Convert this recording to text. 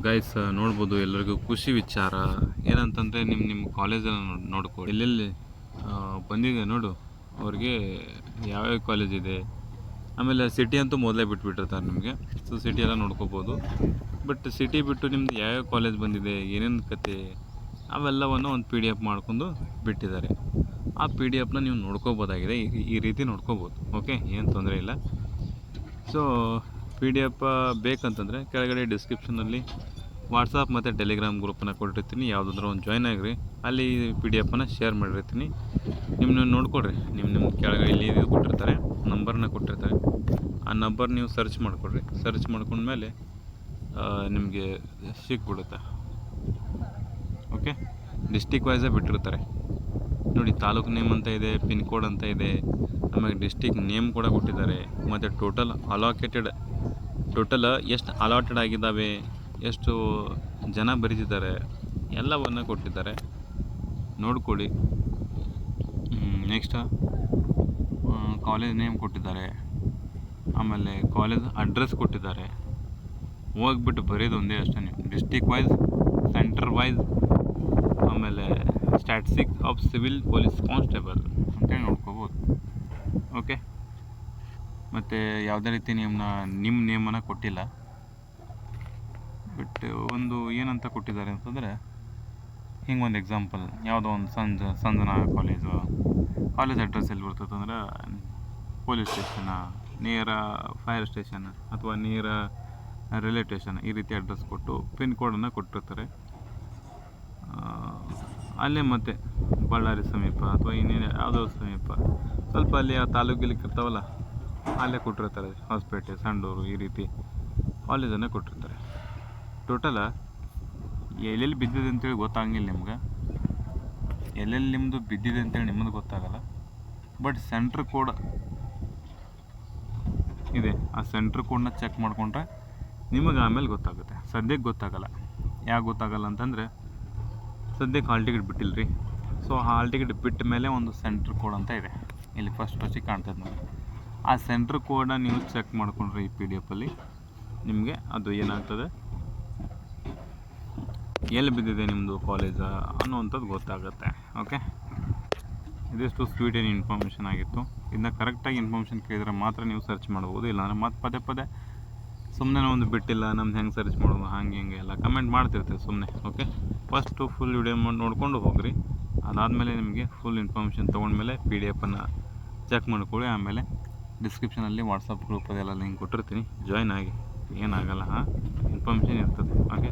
Guys ನೋಡ್ಬೋದು ಎಲ್ಲರಿಗೂ ಖುಷಿ ವಿಚಾರ ಏನಂತಂದರೆ ನಿಮ್ಮ ಕಾಲೇಜನ್ನು ನೋಡ್ಕೊ ಎಲ್ಲೆಲ್ಲಿ ಬಂದಿದೆ ನೋಡು ಅವ್ರಿಗೆ ಯಾವ್ಯಾವ ಕಾಲೇಜ್ ಇದೆ. ಆಮೇಲೆ ಸಿಟಿ ಅಂತೂ ಮೊದಲೇ ಬಿಟ್ಬಿಟ್ಟಿರ್ತಾರೆ ನಿಮಗೆ, ಸೊ ಸಿಟಿ ಎಲ್ಲ ನೋಡ್ಕೋಬೋದು. ಬಟ್ ಸಿಟಿ ಬಿಟ್ಟು ನಿಮ್ದು ಯಾವ್ಯಾವ ಕಾಲೇಜ್ ಬಂದಿದೆ, ಏನೇನು ಕತೆ ಅವೆಲ್ಲವನ್ನು ಒಂದು PDF ಮಾಡ್ಕೊಂಡು ಬಿಟ್ಟಿದ್ದಾರೆ. ಆ PDF ನೀವು ನೋಡ್ಕೋಬೋದಾಗಿದೆ, ಈ ರೀತಿ ನೋಡ್ಕೋಬೋದು. ಓಕೆ, ಏನು ತೊಂದರೆ ಇಲ್ಲ. ಸೊ PDF ಬೇಕಂತಂದರೆ ಕೆಳಗಡೆ ಡಿಸ್ಕ್ರಿಪ್ಷನಲ್ಲಿ ವಾಟ್ಸಪ್ ಮತ್ತು ಟೆಲಿಗ್ರಾಮ್ ಗ್ರೂಪನ್ನು ಕೊಟ್ಟಿರ್ತೀನಿ, ಯಾವುದಾದ್ರೂ ಒಂದು ಜಾಯ್ನ್ ಆಗಿರಿ. ಅಲ್ಲಿ PDF ಶೇರ್ ಮಾಡಿರ್ತೀನಿ. ನಿಮ್ಮನ್ನ ನೋಡ್ಕೊಳ್ರಿ. ನಿಮ್ಮ ಕೆಳಗಡೆ ಇಲ್ಲಿ ಇದು ಕೊಟ್ಟಿರ್ತಾರೆ, ನಂಬರ್ನ ಕೊಟ್ಟಿರ್ತಾರೆ. ಆ ನಂಬರ್ ನೀವು ಸರ್ಚ್ ಮಾಡ್ಕೊಳ್ರಿ. ಸರ್ಚ್ ಮಾಡ್ಕೊಂಡ್ಮೇಲೆ ನಿಮಗೆ ಸಿಕ್ಬಿಡುತ್ತೆ. ಓಕೆ, ಡಿಸ್ಟಿಕ್ ವೈಸೇ ಬಿಟ್ಟಿರ್ತಾರೆ ನೋಡಿ. ತಾಲೂಕು ನೇಮ್ ಅಂತ ಇದೆ, ಪಿನ್ ಕೋಡ್ ಅಂತ ಇದೆ, ಆಮೇಲೆ ಡಿಸ್ಟಿಕ್ ನೇಮ್ ಕೂಡ ಕೊಟ್ಟಿದ್ದಾರೆ. ಮತ್ತು ಟೋಟಲ್ ಎಷ್ಟು ಅಲಾಟೆಡ್ ಆಗಿದ್ದಾವೆ, ಎಷ್ಟು ಜನ ಬರೀತಿದ್ದಾರೆ ಎಲ್ಲವನ್ನು ಕೊಟ್ಟಿದ್ದಾರೆ, ನೋಡ್ಕೊಳ್ಳಿ. ನೆಕ್ಸ್ಟ್ ಕಾಲೇಜ್ ನೇಮ್ ಕೊಟ್ಟಿದ್ದಾರೆ, ಆಮೇಲೆ ಕಾಲೇಜ್ ಅಡ್ರೆಸ್ ಕೊಟ್ಟಿದ್ದಾರೆ. ಹೋಗ್ಬಿಟ್ಟು ಬರೆಯೋದು ಒಂದೇ ಅಷ್ಟೇ ನೀವು, ಡಿಸ್ಟಿಕ್ ವೈಸ್, ಸೆಂಟರ್ ವೈಸ್, ಆಮೇಲೆ statistics of civil police constable ಅಂತೇಳಿ ನೋಡ್ಕೋಬೋದು. ಓಕೆ, ಮತ್ತು ಯಾವುದೇ ರೀತಿ ನಿಮ್ಮ ನೇಮನ್ನು ಕೊಟ್ಟಿಲ್ಲ. ಬಟ್ ಒಂದು ಏನಂತ ಕೊಟ್ಟಿದ್ದಾರೆ ಅಂತಂದರೆ, ಹಿಂಗೆ ಒಂದು ಎಕ್ಸಾಂಪಲ್, ಯಾವುದೋ ಒಂದು ಸಂಜನಾ ಕಾಲೇಜ್ ಅಡ್ರೆಸ್ ಎಲ್ಲಿ ಬರ್ತದೆ ಅಂದ್ರೆ ಪೊಲೀಸ್ ಸ್ಟೇಷನ, ನಿಯರ ಫೈರ್ ಸ್ಟೇಷನ್ ಅಥವಾ ನಿಯರ ರೈಲ್ವೆ ಸ್ಟೇಷನ್, ಈ ರೀತಿ ಅಡ್ರೆಸ್ ಕೊಟ್ಟು ಪಿನ್ ಕೋಡನ್ನು ಕೊಟ್ಟಿರ್ತಾರೆ. ಅಲ್ಲೇ ಮತ್ತು ಬಳ್ಳಾರಿ ಸಮೀಪ ಅಥವಾ ಇನ್ನೇನು ಯಾವುದೋ ಸಮೀಪ ಸ್ವಲ್ಪ ಅಲ್ಲಿ ಆ ತಾಲೂಕಿಲಿಕ್ಕೆ ಇರ್ತಾವಲ್ಲ, ಅಲ್ಲೇ ಕೊಟ್ಟಿರ್ತಾರೆ. ಹೊಸಪೇಟೆ, ಸಂಡೂರು, ಈ ರೀತಿ ಕಾಲೇಜನ್ನು ಕೊಟ್ಟಿರ್ತಾರೆ. ಟೋಟಲ ಎಲ್ಲೆಲ್ಲಿ ಬಿದ್ದಿದೆ ಅಂತೇಳಿ ಗೊತ್ತಾಗಿಲ್ಲ ನಿಮ್ಗೆ, ಎಲ್ಲೆಲ್ಲಿ ನಿಮ್ಮದು ಬಿದ್ದಿದೆ ಅಂತೇಳಿ ನಿಮ್ಮದು ಗೊತ್ತಾಗಲ್ಲ. ಬಟ್ ಸೆಂಟ್ರ್ ಕೋಡ್ ಇದೆ, ಆ ಸೆಂಟ್ರ್ ಕೋಡನ್ನ ಚೆಕ್ ಮಾಡಿಕೊಂಡ್ರೆ ನಿಮಗೆ ಆಮೇಲೆ ಗೊತ್ತಾಗುತ್ತೆ. ಸದ್ಯಕ್ಕೆ ಗೊತ್ತಾಗಲ್ಲ. ಯಾಕೆ ಗೊತ್ತಾಗಲ್ಲ ಅಂತಂದರೆ, ಸದ್ಯಕ್ಕೆ ಹಾಲ್ ಟಿಕೆಟ್ ಬಿಟ್ಟಿಲ್ಲ ರೀ. ಸೊ ಹಾಲ್ ಟಿಕೆಟ್ ಬಿಟ್ಟ ಮೇಲೆ ಒಂದು ಸೆಂಟ್ರ್ ಕೋಡ್ ಅಂತ ಇದೆ, ಇಲ್ಲಿ ಫಸ್ಟಿಗೆ ಕಾಣ್ತದೆ ನೋಡಿ. ಆ ಸೆಂಟ್ರ್ ಕೋಡನ್ನ ನೀವು ಚೆಕ್ ಮಾಡಿಕೊಂಡ್ರೆ ಈ PDF ನಿಮಗೆ ಅದು ಏನಾಗ್ತದೆ, ಎಲ್ಲಿ ಬಿದ್ದಿದೆ ನಿಮ್ಮದು ಕಾಲೇಜ ಅನ್ನೋವಂಥದ್ದು ಗೊತ್ತಾಗುತ್ತೆ. ಓಕೆ, ಇದಿಷ್ಟು ಸ್ವೀಟ್ ಏನು ಇನ್ಫಾರ್ಮೇಷನ್ ಆಗಿತ್ತು. ಇದನ್ನ ಕರೆಕ್ಟಾಗಿ ಇನ್ಫಾರ್ಮೇಷನ್ ಕೇಳಿದರೆ ಮಾತ್ರ ನೀವು ಸರ್ಚ್ ಮಾಡ್ಬೋದು. ಇಲ್ಲಾಂದರೆ ಮತ್ತೆ ಪದೇ ಸುಮ್ಮನೆ ಒಂದು ಬಿಟ್ಟಿಲ್ಲ, ನಮ್ದು ಹೆಂಗೆ ಸರ್ಚ್ ಮಾಡೋದು, ಹಿಂಗೆ ಎಲ್ಲ ಕಮೆಂಟ್ ಮಾಡ್ತಿರ್ತೀವಿ ಸುಮ್ಮನೆ. ಓಕೆ, ಫಸ್ಟು ಫುಲ್ ವಿಡಿಯೋ ನೋಡ್ಕೊಂಡು ಹೋಗ್ರಿ. ಅದಾದಮೇಲೆ ನಿಮಗೆ ಫುಲ್ ಇನ್ಫಾರ್ಮೇಷನ್ ತೊಗೊಂಡ್ಮೇಲೆ PDF ಚೆಕ್ ಮಾಡ್ಕೊಳ್ಳಿ. ಆಮೇಲೆ ಡಿಸ್ಕ್ರಿಪ್ಷನಲ್ಲಿ ವಾಟ್ಸಪ್ ಗ್ರೂಪ್ ಅದೆಲ್ಲ ಲಿಂಕ್ ಕೊಟ್ಟಿರ್ತೀನಿ, ಜಾಯ್ನ್ ಆಗಿ. ಏನಾಗಲ್ಲ, ಇನ್ಫಾರ್ಮೇಷನ್ ಇರ್ತದೆ. ಓಕೆ.